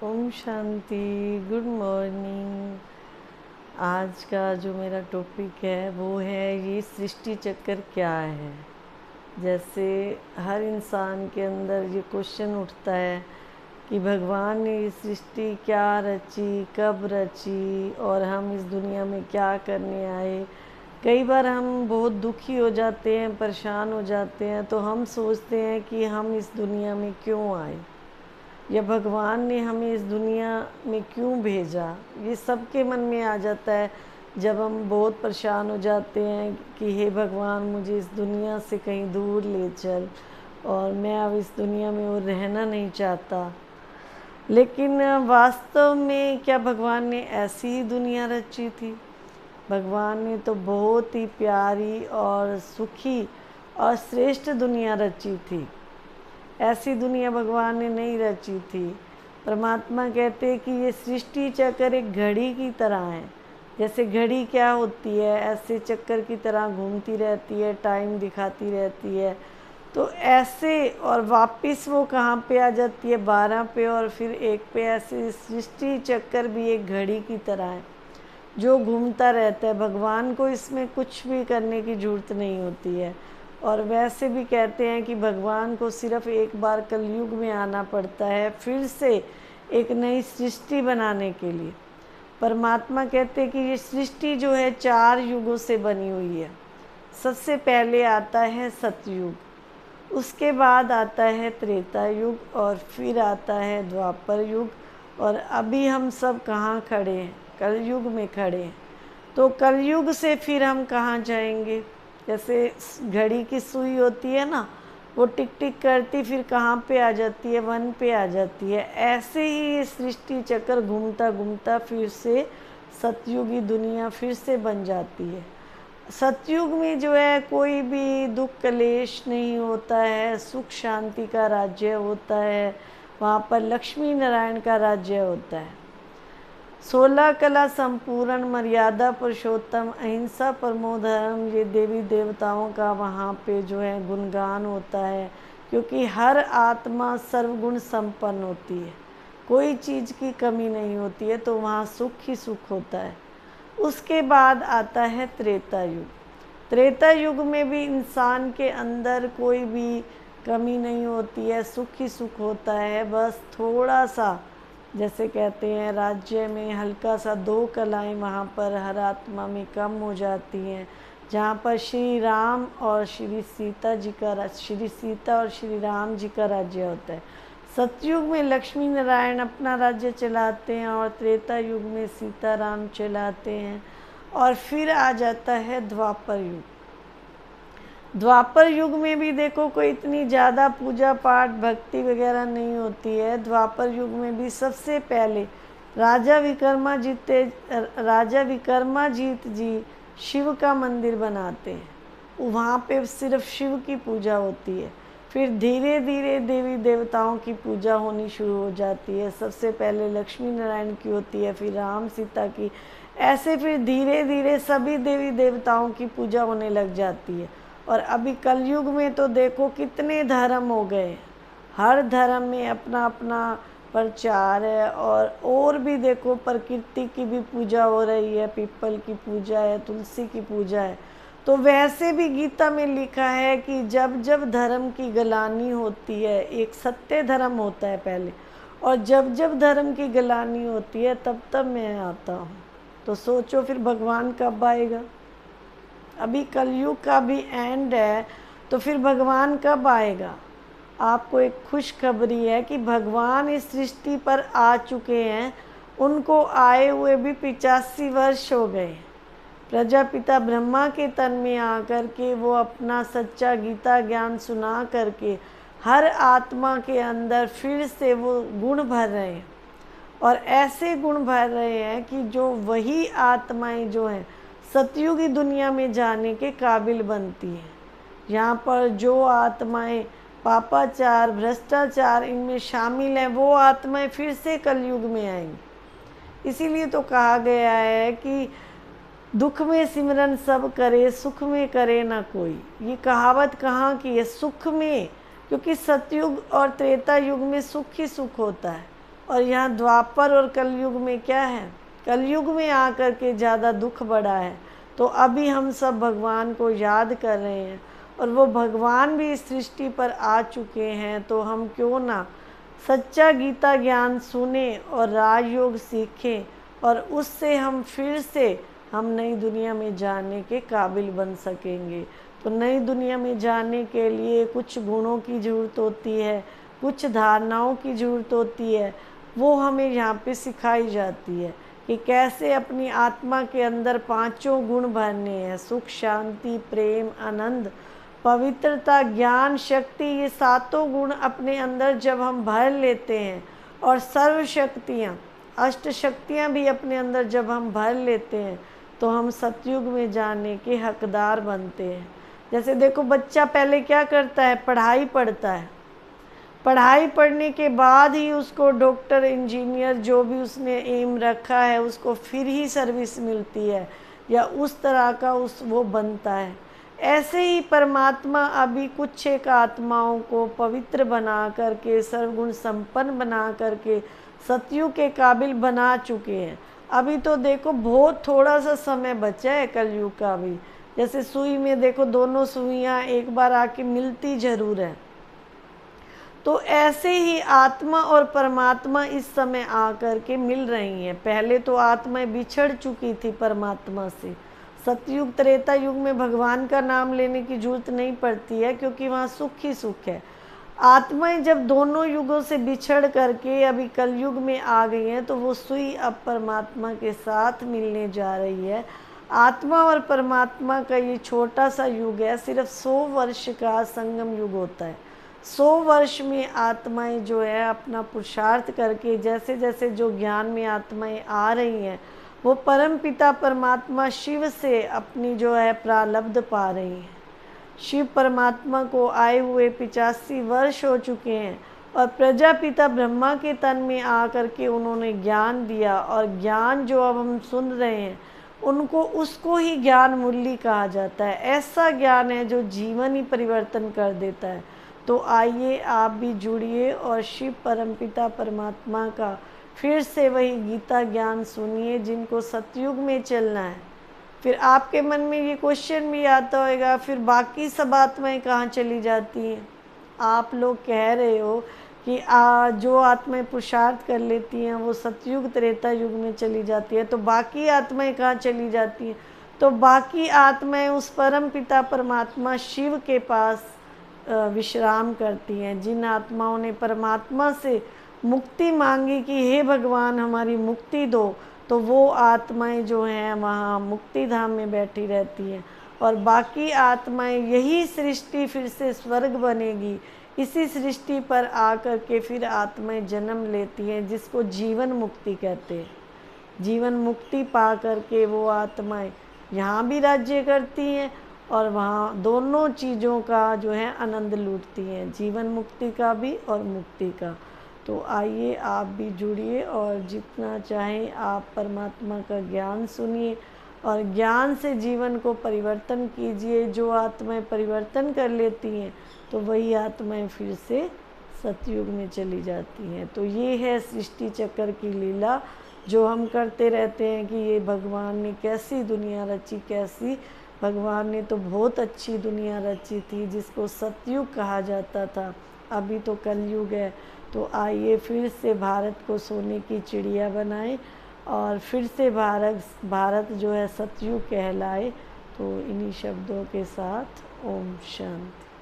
Om Shanti. Good morning. आज का जो मेरा टॉपिक है वो है ये सृष्टि चक्र क्या है। जैसे हर इंसान के अंदर ये क्वेश्चन उठता है कि भगवान ने ये सृष्टि क्या रची, कब रची और हम इस दुनिया में क्या करने आए। कई बार हम बहुत दुखी हो जाते हैं, परेशान हो जाते हैं, तो हम सोचते हैं कि हम इस दुनिया में क्यों आए या भगवान ने हमें इस दुनिया में क्यों भेजा। ये सबके मन में आ जाता है जब हम बहुत परेशान हो जाते हैं कि हे भगवान, मुझे इस दुनिया से कहीं दूर ले चल और मैं अब इस दुनिया में और रहना नहीं चाहता। लेकिन वास्तव में क्या भगवान ने ऐसी ही दुनिया रची थी? भगवान ने तो बहुत ही प्यारी और सुखी और श्रेष्ठ दुनिया रची थी। ऐसी दुनिया भगवान ने नहीं रची थी। परमात्मा कहते हैं कि ये सृष्टि चक्र एक घड़ी की तरह है। जैसे घड़ी क्या होती है, ऐसे चक्कर की तरह घूमती रहती है, टाइम दिखाती रहती है। तो ऐसे और वापस वो कहाँ पे आ जाती है, 12 पे और फिर 1 पे। ऐसे सृष्टि चक्कर भी एक घड़ी की तरह है जो घूमता रहता है। भगवान को इसमें कुछ भी करने की ज़रूरत नहीं होती है। और वैसे भी कहते हैं कि भगवान को सिर्फ एक बार कलयुग में आना पड़ता है फिर से एक नई सृष्टि बनाने के लिए। परमात्मा कहते हैं कि ये सृष्टि जो है 4 युगों से बनी हुई है। सबसे पहले आता है सतयुग, उसके बाद आता है त्रेता युग और फिर आता है द्वापर युग। और अभी हम सब कहाँ खड़े हैं? कलयुग में खड़े हैं। तो कलयुग से फिर हम कहाँ जाएंगे? जैसे घड़ी की सुई होती है ना, वो टिक टिक करती फिर कहाँ पे आ जाती है? 1 पे आ जाती है। ऐसे ही ये सृष्टि चक्र घूमता घूमता फिर से सतयुगी दुनिया फिर से बन जाती है। सतयुग में जो है कोई भी दुख कलेश नहीं होता है, सुख शांति का राज्य होता है। वहाँ पर लक्ष्मी नारायण का राज्य होता है। 16 कला संपूर्ण, मर्यादा पुरुषोत्तम, अहिंसा परमो धर्म, ये देवी देवताओं का वहाँ पे जो है गुणगान होता है। क्योंकि हर आत्मा सर्वगुण संपन्न होती है, कोई चीज़ की कमी नहीं होती है, तो वहाँ सुख ही सुख होता है। उसके बाद आता है त्रेता युग। त्रेता युग में भी इंसान के अंदर कोई भी कमी नहीं होती है, सुख ही सुख होता है। बस थोड़ा सा, जैसे कहते हैं राज्य में हल्का सा 2 कलाएं वहाँ पर हर आत्मा में कम हो जाती हैं। जहाँ पर श्री राम और श्री सीता जी का श्री सीता और श्री राम जी का राज्य होता है। सतयुग में लक्ष्मी नारायण अपना राज्य चलाते हैं और त्रेता युग में सीता राम चलाते हैं। और फिर आ जाता है द्वापर युग। द्वापर युग में भी देखो कोई इतनी ज़्यादा पूजा पाठ भक्ति वगैरह नहीं होती है। द्वापर युग में भी सबसे पहले राजा विक्रमाजीत जी शिव का मंदिर बनाते हैं। वहाँ पे सिर्फ शिव की पूजा होती है। फिर धीरे धीरे देवी देवताओं की पूजा होनी शुरू हो जाती है। सबसे पहले लक्ष्मी नारायण की होती है, फिर राम सीता की। ऐसे फिर धीरे धीरे सभी देवी देवताओं की पूजा होने लग जाती है। और अभी कलयुग में तो देखो कितने धर्म हो गए। हर धर्म में अपना अपना प्रचार है। और भी देखो प्रकृति की भी पूजा हो रही है, पीपल की पूजा है, तुलसी की पूजा है। तो वैसे भी गीता में लिखा है कि जब जब धर्म की गलानी होती है, एक सत्य धर्म होता है पहले, और जब जब धर्म की गलानी होती है तब तब मैं आता हूँ। तो सोचो फिर भगवान कब आएगा? अभी कलयुग का भी एंड है, तो फिर भगवान कब आएगा? आपको एक खुशखबरी है कि भगवान इस सृष्टि पर आ चुके हैं। उनको आए हुए भी 85 वर्ष हो गए। प्रजापिता ब्रह्मा के तन में आकर के वो अपना सच्चा गीता ज्ञान सुना करके हर आत्मा के अंदर फिर से वो गुण भर रहे हैं। और ऐसे गुण भर रहे हैं कि जो वही आत्माएं जो हैं सतयुगी दुनिया में जाने के काबिल बनती हैं। यहाँ पर जो आत्माएं पापाचार भ्रष्टाचार इनमें शामिल हैं, वो आत्माएं फिर से कलयुग में आएंगी। इसीलिए तो कहा गया है कि दुख में सिमरन सब करे, सुख में करे ना कोई। ये कहावत कहाँ की है? सुख में। क्योंकि सतयुग और त्रेता युग में सुख ही सुख होता है। और यहाँ द्वापर और कलयुग में क्या है, कलयुग में आकर के ज़्यादा दुख बढ़ा है। तो अभी हम सब भगवान को याद कर रहे हैं और वो भगवान भी इस सृष्टि पर आ चुके हैं। तो हम क्यों ना सच्चा गीता ज्ञान सुने और राजयोग सीखें और उससे हम फिर से हम नई दुनिया में जाने के काबिल बन सकेंगे। तो नई दुनिया में जाने के लिए कुछ गुणों की ज़रूरत होती है, कुछ धारणाओं की ज़रूरत होती है, वो हमें यहाँ पे सिखाई जाती है कि कैसे अपनी आत्मा के अंदर पांचों गुण भरने हैं, सुख, शांति, प्रेम, आनंद, पवित्रता, ज्ञान, शक्ति। ये सातों गुण अपने अंदर जब हम भर लेते हैं और सर्व शक्तियाँ, अष्ट शक्तियाँ भी अपने अंदर जब हम भर लेते हैं तो हम सतयुग में जाने के हकदार बनते हैं। जैसे देखो, बच्चा पहले क्या करता है, पढ़ाई पढ़ता है, पढ़ाई पढ़ने के बाद ही उसको डॉक्टर, इंजीनियर, जो भी उसने एम रखा है उसको फिर ही सर्विस मिलती है या उस तरह का वो बनता है। ऐसे ही परमात्मा अभी कुछ एक आत्माओं को पवित्र बना करके, सर्वगुण संपन्न बना करके सतयुग के काबिल बना चुके हैं। अभी तो देखो बहुत थोड़ा सा समय बचा है कलयुग का भी। जैसे सुई में देखो, दोनों सुइयाँ एक बार आके मिलती जरूर है। तो ऐसे ही आत्मा और परमात्मा इस समय आकर के मिल रही हैं। पहले तो आत्माएं बिछड़ चुकी थी परमात्मा से। सतयुग त्रेता युग में भगवान का नाम लेने की जरूरत नहीं पड़ती है, क्योंकि वहाँ सुख ही सुख है। आत्माएं जब दोनों युगों से बिछड़ करके अभी कलयुग में आ गई हैं, तो वो सुई अब परमात्मा के साथ मिलने जा रही है। आत्मा और परमात्मा का ये छोटा सा युग है, सिर्फ 100 वर्ष का संगम युग होता है। 100 वर्ष में आत्माएं जो है अपना पुरुषार्थ करके, जैसे जैसे जो ज्ञान में आत्माएं आ रही हैं, वो परम पिता परमात्मा शिव से अपनी जो है प्रारब्ध पा रही हैं। शिव परमात्मा को आए हुए 85 वर्ष हो चुके हैं और प्रजापिता ब्रह्मा के तन में आकर के उन्होंने ज्ञान दिया। और ज्ञान जो अब हम सुन रहे हैं उनको, उसको ही ज्ञान मूल्य कहा जाता है। ऐसा ज्ञान है जो जीवन ही परिवर्तन कर देता है। तो आइए आप भी जुड़िए और शिव परमपिता परमात्मा का फिर से वही गीता ज्ञान सुनिए, जिनको सतयुग में चलना है। फिर आपके मन में ये क्वेश्चन भी आता होगा, फिर बाकी सब आत्माएं कहाँ चली जाती हैं। आप लोग कह रहे हो कि जो आत्माएं पुरुषार्थ कर लेती हैं वो सतयुग त्रेता युग में चली जाती है, तो बाकी आत्माएं कहाँ चली जाती हैं। तो बाकी आत्माएं उस परम पिता परमात्मा शिव के पास विश्राम करती हैं। जिन आत्माओं ने परमात्मा से मुक्ति मांगी कि हे भगवान हमारी मुक्ति दो, तो वो आत्माएं जो हैं वहाँ मुक्ति धाम में बैठी रहती हैं। और बाकी आत्माएं, यही सृष्टि फिर से स्वर्ग बनेगी, इसी सृष्टि पर आकर के फिर आत्माएं जन्म लेती हैं, जिसको जीवन मुक्ति कहते हैं। जीवन मुक्ति पा करके वो आत्माएं यहाँ भी राज्य करती हैं और वहाँ दोनों चीज़ों का जो है आनंद लूटती हैं, जीवन मुक्ति का भी और मुक्ति का। तो आइए आप भी जुड़िए और जितना चाहें आप परमात्मा का ज्ञान सुनिए और ज्ञान से जीवन को परिवर्तन कीजिए। जो आत्माएं परिवर्तन कर लेती हैं तो वही आत्माएं फिर से सतयुग में चली जाती हैं। तो ये है सृष्टि चक्र की लीला, जो हम करते रहते हैं कि ये भगवान ने कैसी दुनिया रची, कैसी। भगवान ने तो बहुत अच्छी दुनिया रची थी, जिसको सतयुग कहा जाता था। अभी तो कलयुग है। तो आइए फिर से भारत को सोने की चिड़िया बनाएं और फिर से भारत जो है सतयुग कहलाए। तो इन्हीं शब्दों के साथ ओम शांति।